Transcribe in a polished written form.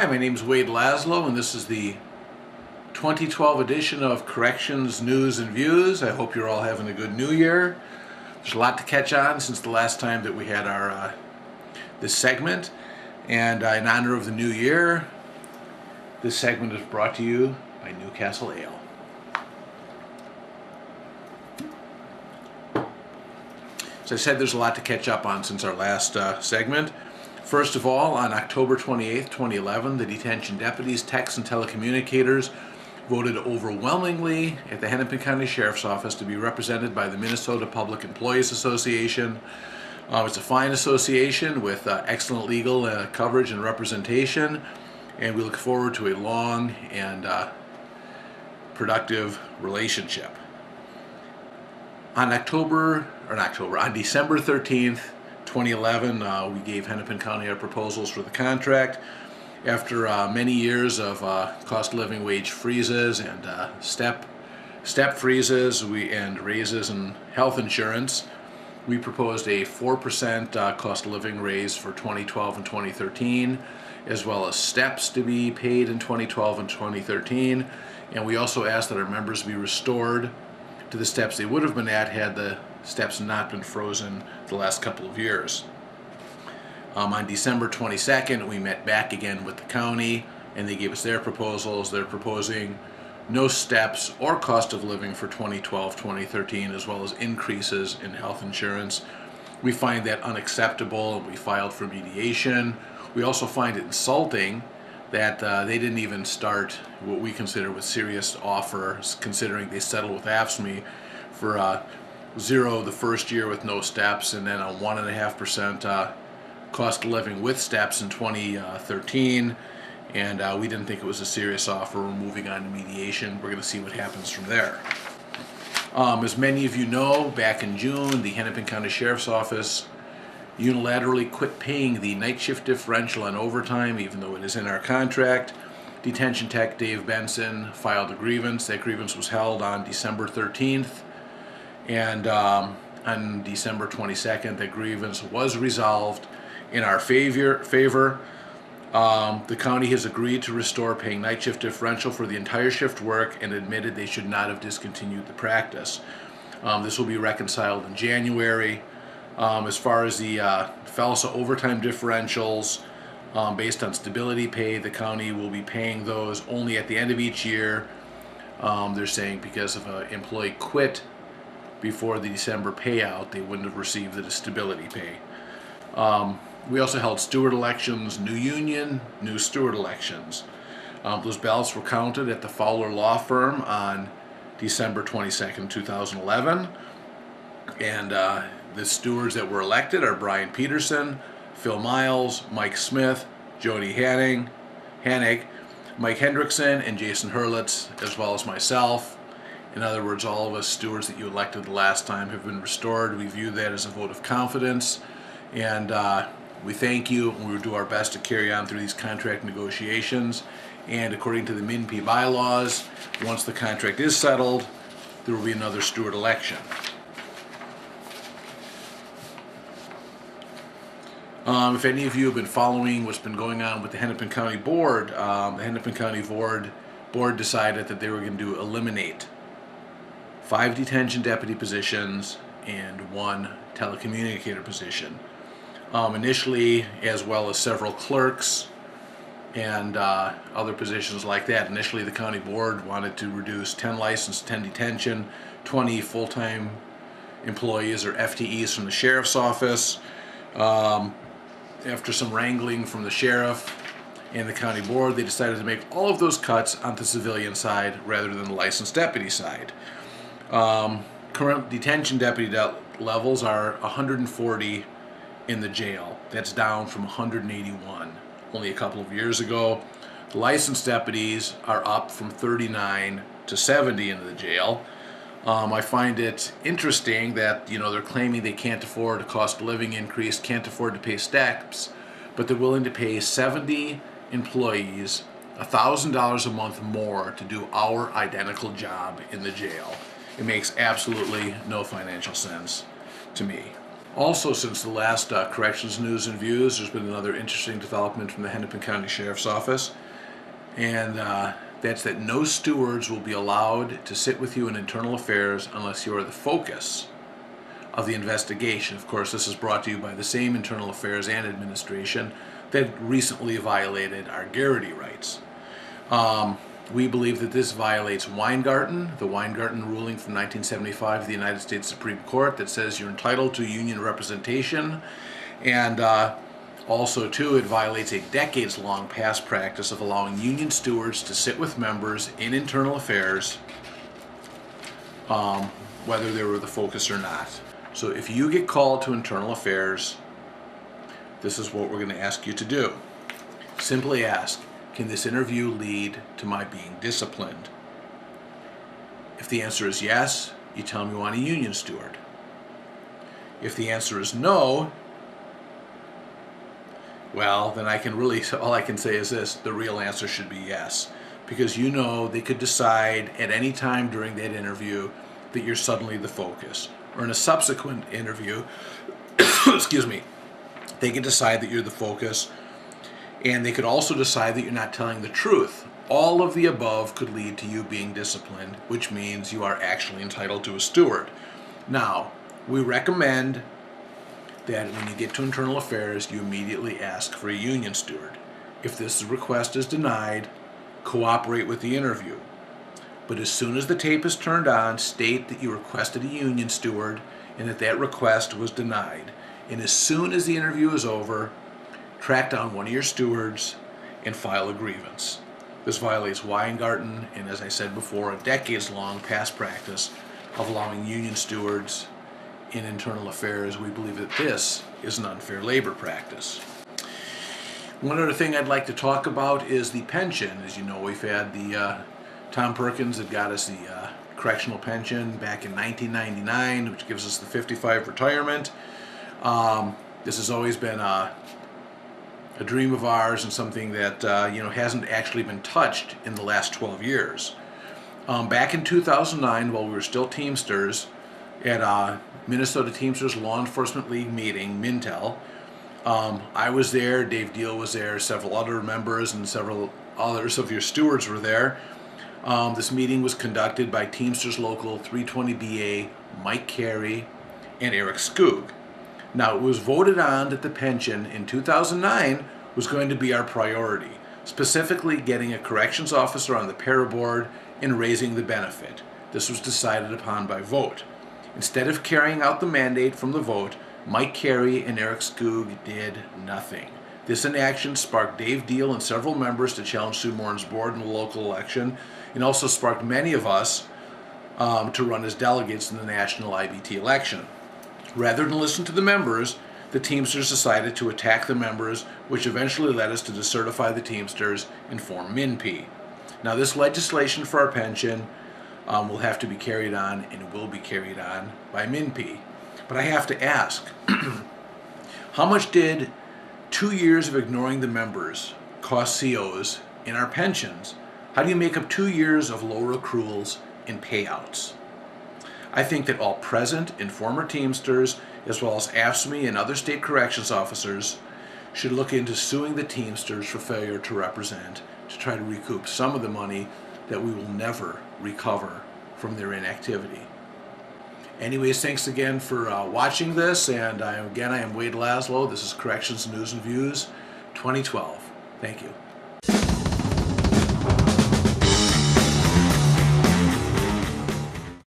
Hi, my name is Wade Laszlo, and this is the 2012 edition of Corrections News and Views. I hope you're all having a good new year. There's a lot to catch on since the last time that we had our this segment, and in honor of the new year, this segment is brought to you by Newcastle Ale. As I said, there's a lot to catch up on since our last segment. First of all, on October 28, 2011, the Detention Deputies, Techs, and Telecommunicators voted overwhelmingly at the Hennepin County Sheriff's Office to be represented by the Minnesota Public Employees Association. It's a fine association with excellent legal coverage and representation, and we look forward to a long and productive relationship. On December 13th, 2011, we gave Hennepin County our proposals for the contract. After many years of cost of living wage freezes and step freezes and raises in health insurance, we proposed a 4% cost of living raise for 2012 and 2013, as well as steps to be paid in 2012 and 2013. And we also asked that our members be restored to the steps they would have been at had the steps not been frozen the last couple of years. On December 22nd, we met back again with the county, and they gave us their proposals. They're proposing no steps or cost of living for 2012-2013, as well as increases in health insurance. We find that unacceptable, and we filed for mediation. We also find it insulting that they didn't even start what we consider with serious offers, considering they settled with AFSCME for zero the first year with no steps, and then a 1.5% cost of living with steps in 2013. And we didn't think it was a serious offer. We're moving on to mediation. We're going to see what happens from there. As many of you know, back in June, the Hennepin County Sheriff's Office unilaterally quit paying the night shift differential on overtime, even though it is in our contract. Detention Tech Dave Benson filed a grievance. That grievance was held on December 13th. And on December 22nd, the grievance was resolved in our favor. The county has agreed to restore paying night shift differential for the entire shift work and admitted they should not have discontinued the practice. This will be reconciled in January. As far as the FALSA overtime differentials, based on stability pay, the county will be paying those only at the end of each year. They're saying because if an employee quit before the December payout, they wouldn't have received the stability pay. We also held Steward Elections, new union, new Steward Elections. Those ballots were counted at the Fowler Law Firm on December 22nd, 2011. And the stewards that were elected are Brian Peterson, Phil Miles, Mike Smith, Jody Hannig, Mike Hendrickson, and Jason Hurlitz, as well as myself. In other words, all of us stewards that you elected the last time have been restored. We view that as a vote of confidence, and we thank you, and we will do our best to carry on through these contract negotiations. And according to the MNP bylaws, once the contract is settled, there will be another steward election. If any of you have been following what's been going on with the Hennepin County Board, the Hennepin County Board decided that they were going to eliminate 5 detention deputy positions and 1 telecommunicator position. Initially, as well as several clerks and other positions like that. Initially, the county board wanted to reduce 10 licensed, 10 detention, 20 full-time employees or FTEs from the sheriff's office. After some wrangling from the sheriff and the county board, they decided to make all of those cuts on the civilian side rather than the licensed deputy side. Current detention deputy levels are 140 in the jail. That's down from 181 only a couple of years ago. The licensed deputies are up from 39 to 70 in the jail. I find it interesting that they're claiming they can't afford a cost of living increase, can't afford to pay steps, but they're willing to pay 70 employees $1,000 a month more to do our identical job in the jail. It makes absolutely no financial sense to me. Also, since the last Corrections News and Views, there's been another interesting development from the Hennepin County Sheriff's Office, and that's that no stewards will be allowed to sit with you in internal affairs unless you are the focus of the investigation. Of course, this is brought to you by the same Internal Affairs and Administration that recently violated our garrity rights. We believe that this violates Weingarten, the Weingarten ruling from 1975 of the United States Supreme Court that says you're entitled to union representation, and also, too, it violates a decades-long past practice of allowing union stewards to sit with members in internal affairs, whether they were the focus or not. So if you get called to internal affairs, this is what we're going to ask you to do. Simply ask, can this interview lead to my being disciplined? If the answer is yes, you tell me you want a union steward. If the answer is no, well, then all I can say is this: the real answer should be yes. Because you know they could decide at any time during that interview that you're suddenly the focus. Or in a subsequent interview, excuse me, they can decide that you're the focus, and they could also decide that you're not telling the truth. All of the above could lead to you being disciplined, which means you are actually entitled to a steward. Now, we recommend that when you get to internal affairs, you immediately ask for a union steward. If this request is denied, cooperate with the interview. But as soon as the tape is turned on, state that you requested a union steward and that request was denied. And as soon as the interview is over, track down one of your stewards and file a grievance. This violates Weingarten and, as I said before, a decades-long past practice of allowing union stewards in internal affairs. We believe that this is an unfair labor practice. One other thing I'd like to talk about is the pension. As you know, we've had the Tom Perkins that got us the correctional pension back in 1999, which gives us the 55 retirement. This has always been a dream of ours and something that hasn't actually been touched in the last 12 years. Back in 2009, while we were still Teamsters, at Minnesota Teamsters Law Enforcement League meeting, Mintel, I was there, Dave Deal was there, several other members and several others of your stewards were there. This meeting was conducted by Teamsters Local 320BA Mike Carey and Eric Skoog. Now, it was voted on that the pension in 2009 was going to be our priority, specifically getting a corrections officer on the para board and raising the benefit. This was decided upon by vote. Instead of carrying out the mandate from the vote, Mike Carey and Eric Skoog did nothing. This inaction sparked Dave Deal and several members to challenge Sue Morin's board in the local election, and also sparked many of us to run as delegates in the national IBT election. Rather than listen to the members, the Teamsters decided to attack the members, which eventually led us to decertify the Teamsters and form MINP. Now, this legislation for our pension will have to be carried on, and will be carried on by MINP. But I have to ask, how much did 2 years of ignoring the members cost COs in our pensions? How do you make up 2 years of lower accruals and payouts? I think that all present and former Teamsters, as well as AFSCME and other state corrections officers, should look into suing the Teamsters for failure to represent, to try to recoup some of the money that we will never recover from their inactivity. Anyways, thanks again for watching this, and I am Wade Laszlo. This is Corrections News and Views 2012. Thank you.